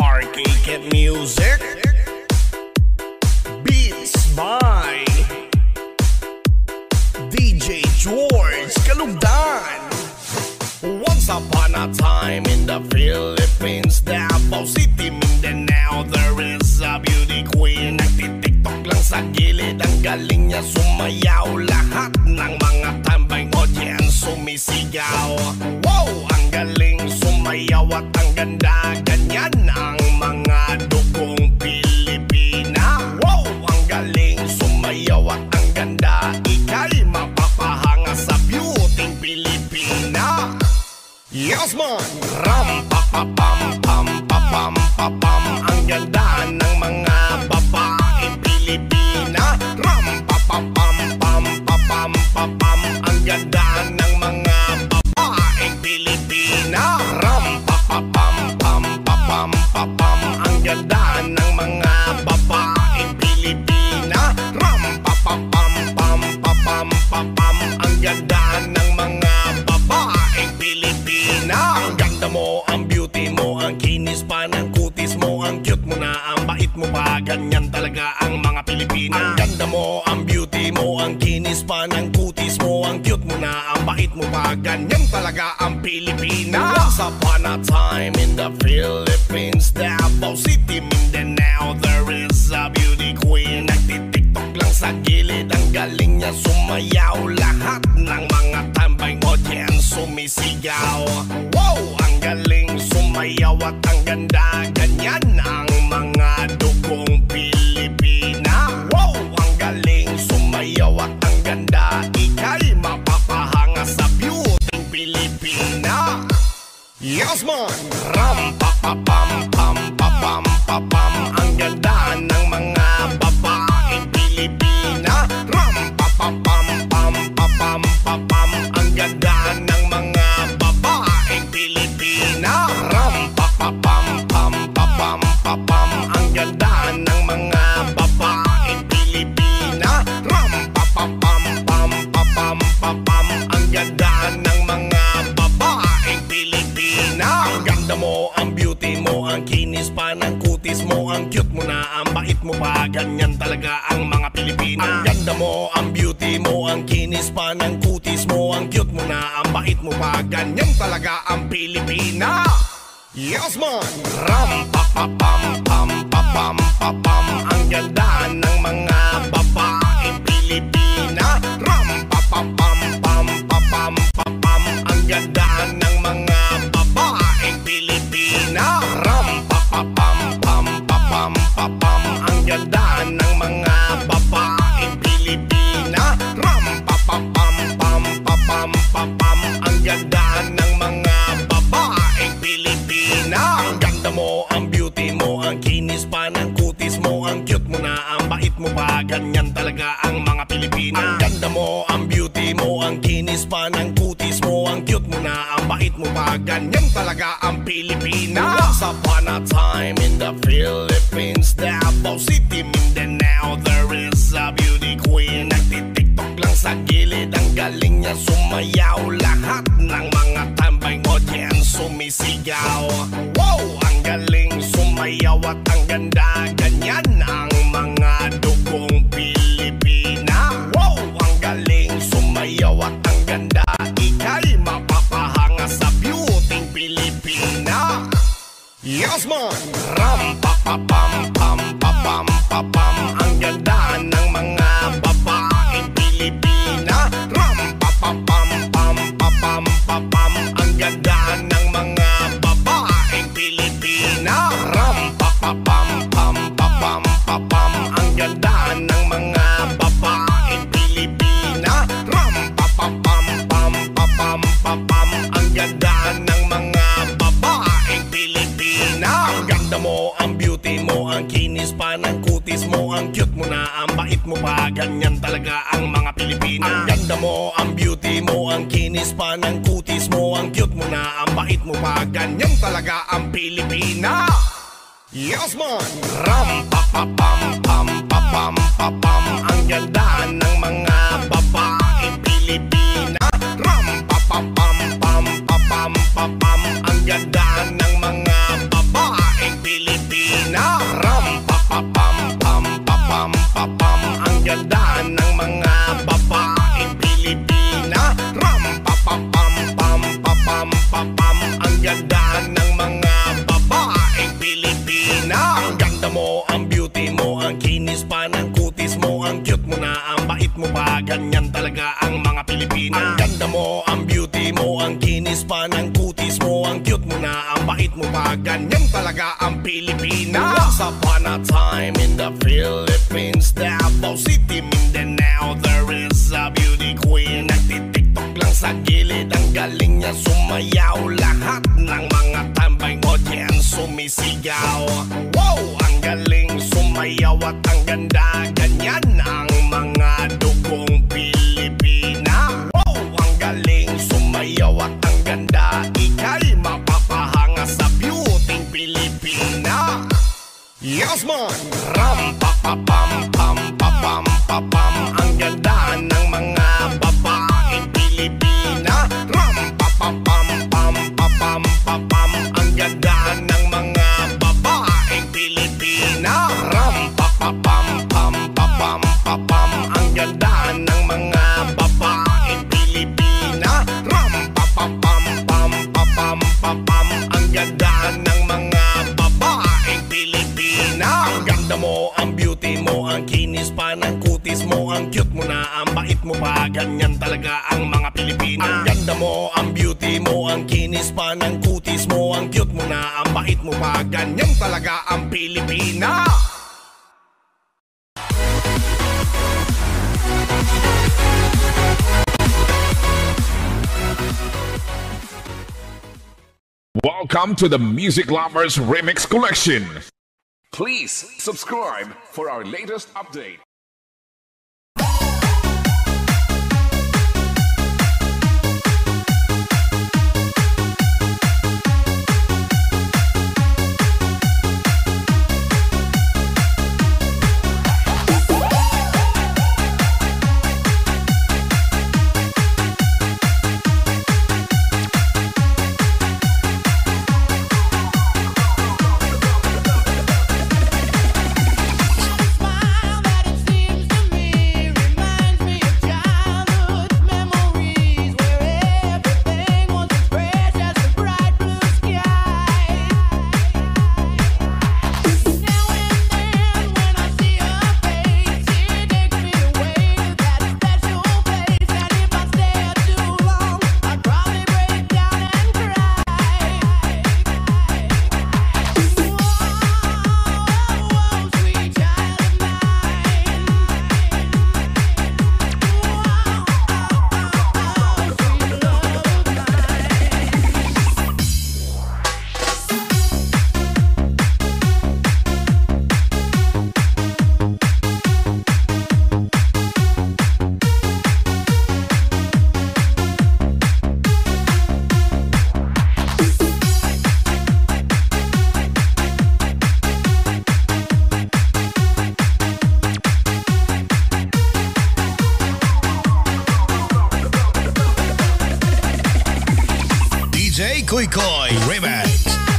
Arcade Music Beats by DJ George Kalugdan. Once upon a time in the Philippines, Davao City, Mindanao, there is a beauty queen. Nagtitiktok lang sa gilid, ang galing niya sumayaw. Lahat ng mga tambay audience sumisigaw. Wow! Ang galing sumayaw at ang ganda, ganyan ang mga dugong Pilipina. Wow! Ang galing sumayaw at ang ganda, ika'y mapapahanga sa beauty Pilipina. Yes man! Ram pa pa pam pam pa pam pa pam. Ang ganda ng mga babaeng Pilipina. Ram pa pa pam pam pa pam pa pam. Ang ganda ng mga babaeng Pilipina. Ram pa pa pam pam pa pam pa pam. Ang ganda ng mga babaeng Pilipina. Ram pa pa pam pam pa pam pa pam. Ang ganda ng mga babaeng Pilipina. Ang ganda mo, ang beauty mo, ang kinis pa ng kutis mo, ang cute mo na, ang bait mo pa, ganyan talaga ang mga Pilipina. Ang ganda mo, ang beauty mo, ang kinis pa ng kutis mo, ang cute mo na, ang bait mo pa, ganyan talaga ang Pilipina. Once upon a time in the Philippines, Davao City, Mindanao, there is a beauty queen. Nagtitiktok lang sa gilid, ang galing niya sumayaw. Lahat ng mga tambay audience sumisigaw. Wow! Ang galing sumayaw at ang ganda, ganyan ang mga dugong Pilipina. Wow! Ang galing sumayaw at ang ganda, ika'y mapapahanga sa beauty Pilipina. Yes man! Ram pa pa pam pam pa pam pa pam. Ang ganda ng mga babaeng Pilipina. Ram pa pa pam pam pa pam pa pam. Ang ganda ng mga babaeng Pilipina. Ram pa pa pam pam pa pam pa pam. Ang ganda ng mga babaeng Pilipina. Ram pa pa pam pam pa pam pa pam. Ang ganda ng mga babaeng Pilipina. Ang ganda mo, ang beauty mo, ang kinis pa ng kutis mo, ang cute mo na, ang bait mo pa, ganyan talaga ang mga Pilipina. Ang ganda mo, ang beauty mo, ang kinis pa ng kutis mo, ang cute mo na, ang bait mo pa, ganyan talaga ang Pilipina. Yes man! Ram pa pa pam pam pa pam pa pam. Ang ganda ng mga babaeng Pilipina. Ram pa pa pam pam pa pam pa pam. Ang ganda ng mga babaeng Pilipina. Ram pa pa pam pam pa pam pa pam. Ang ganda ng mga babaeng Pilipina. Ram pa pa pam pam pa pam pa pam. Ang ganda ng mga babaeng Pilipina. Ang ganda mo, ang beauty mo, ang kinis pa ng kutis mo, ang cute mo na, ang bait mo pa, ganyan talaga ang mga Pilipina. Ang ganda mo, ang beauty mo, ang kinis pa ng kutis mo, ang cute mo na, ang bait mo pa, ganyan talaga ang Pilipina. Once upon a time in the Philippines, Davao City, Mindanao, there is a beauty queen. Nagtitiktok lang sa gilid, ang galing niya sumayaw. Lahat ng mga tambay audience sumisigaw. Wow! Ang galing sumayaw at ang ganda, ganyan ang mga dugong Pilipina. Wow! Ang galing sumayaw at ang ganda, ika'y mapapahanga sa beauty Pilipina. Yes man! Ram pa pa pam pam pa pam pa pam. Ang ganda ng mga babaeng Pilipina. Ram pa pa pam pam pa pam pa pam. Ang ganda ng mga babaeng Pilipina. Ram pa pa pam pam pa pam pa pam. Ang ganda ng mga babaeng Pilipina. Ram pa pa pam pam pa pam pa pam. Ang ganda ng mga babaeng Pilipina. Ang ganda mo, ang beauty mo, ang kinis pa ng kutis mo, ang cute mo na, ang bait mo pa, ganyan talaga ang mga Pilipina. Ang ganda mo, ang beauty mo, ang kinis pa ng kutis mo, ang cute mo na, ang bait mo pa, ganyan talaga ang Pilipina. Yes man! Ram pa pa pam pam pa pam pa pam. Ang ganda ng mga babaeng Pilipina. Ram pa Ram-pa-pam-pam-pam-pam-pam. Ang ganda ng mga babaeng Pilipina. Ram-pa-pam-pam-pam-pam-pam. Ang ganda ng mga babaeng Pilipina. Ram-pa-pam-pam-pam-pam-pam. Ang ganda ng mga babaeng Pilipina. Ang ganda mo, ang beauty mo, ang kinis pa ng kutis mo, ang cute mo na, ang bait mo pa, ganyan talaga ang mga Pilipina. Ang ganda mo, ang beauty mo, ang kinis pa ng kutis mo, ang cute mo na, ang bait mo pa, ganyan talaga ang Pilipina. Once upon a time in the Philippines, Davao City, Mindanao, there is a beauty queen. Nagtitiktok lang sa gilid, ang galing niya sumayaw. Lahat ng mga tambay audience sumisigaw. Wow, ang galing sumayaw at ang ganda, ganyan ang mga dugong Pilipina. Wow, ang galing sumayaw at ang ganda, ika'y mapapahanga sa beauty Pilipina. Yes man! Ram-pa-pa-pam-pam-pam-pam-pam. Ang ganda ng mga babaeng Pilipina. Ram-pa-pa-pam-pam-pam-pam-pam. Ang ganda ng mga babaeng Pilipina. Ram-pa-pa-pam-pam-pam-pam-pam. Ang ganda ng mga babaeng Pilipina. Ram-pa-pa-pam-pam-pam-pam-pam. Ang ganda ng mga babaeng Pilipina. Ang ganda mo, ang beauty mo, ang kinis pa ng kutis mo, ang cute mo na, ang bait mo pa, ganyan talaga ang mga Pilipina. Ang ganda mo, ang beauty mo, ang kinis pa ng kutis mo, ang cute mo na, ang bait mo pa, ganyan talaga ang Pilipina. Welcome to the Music Lovers Remix Collection. Please subscribe for our latest update. DJ Koy Koy Remix.